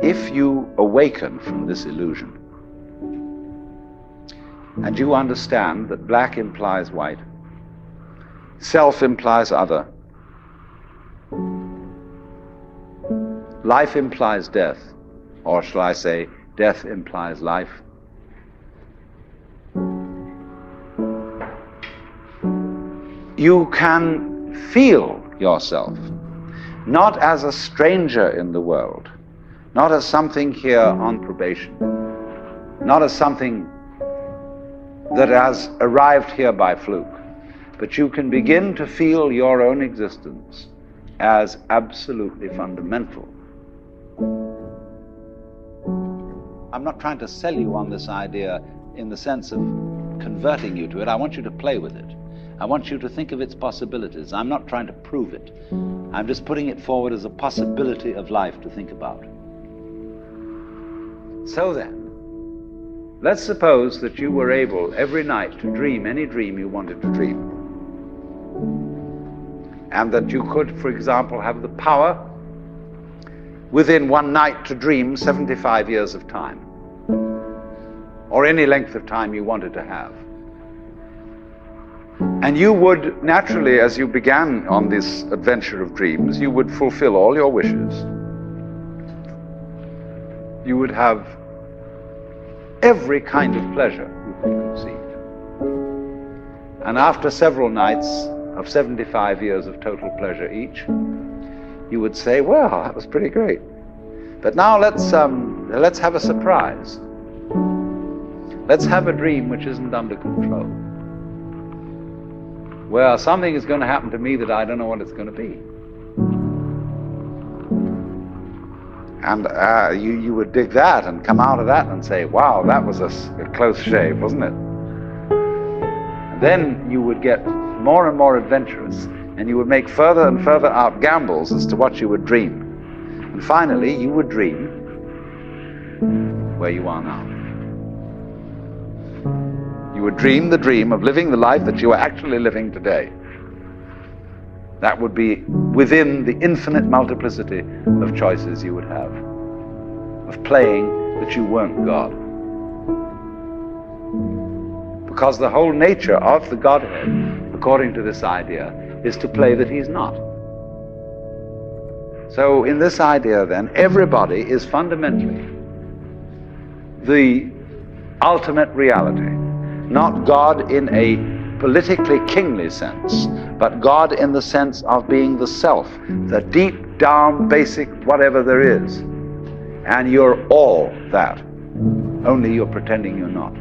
if you awaken from this illusion, and you understand that black implies white, self implies other, life implies death, or shall I say, death implies life, you can feel yourself not as a stranger in the world, not as something here on probation, not as something that has arrived here by fluke, but you can begin to feel your own existence as absolutely fundamental. I'm not trying to sell you on this idea in the sense of converting you to it. I want you to play with it. I want you to think of its possibilities. I'm not trying to prove it. I'm just putting it forward as a possibility of life to think about. So then, let's suppose that you were able every night to dream any dream you wanted to dream. And that you could, for example, have the power within one night to dream 75 years of time, or any length of time you wanted to have. And you would naturally, as you began on this adventure of dreams, you would fulfill all your wishes. You would have every kind of pleasure you could conceive. And after several nights of 75 years of total pleasure each, you would say, well, that was pretty great. But now let's have a surprise. Let's have a dream which isn't under control. Well, something is going to happen to me that I don't know what it's going to be. And you would dig that and come out of that and say, wow, that was a close shave, wasn't it? And then you would get more and more adventurous, and you would make further and further out gambles as to what you would dream. And finally, you would dream where you are now. You would dream the dream of living the life that you are actually living today. That would be within the infinite multiplicity of choices you would have, of playing that you weren't God. Because the whole nature of the Godhead, according to this idea, is to play that he's not. So in this idea then, everybody is fundamentally the ultimate reality. Not God in a politically kingly sense, but God in the sense of being the self, the deep down basic whatever there is. And you're all that, only you're pretending you're not.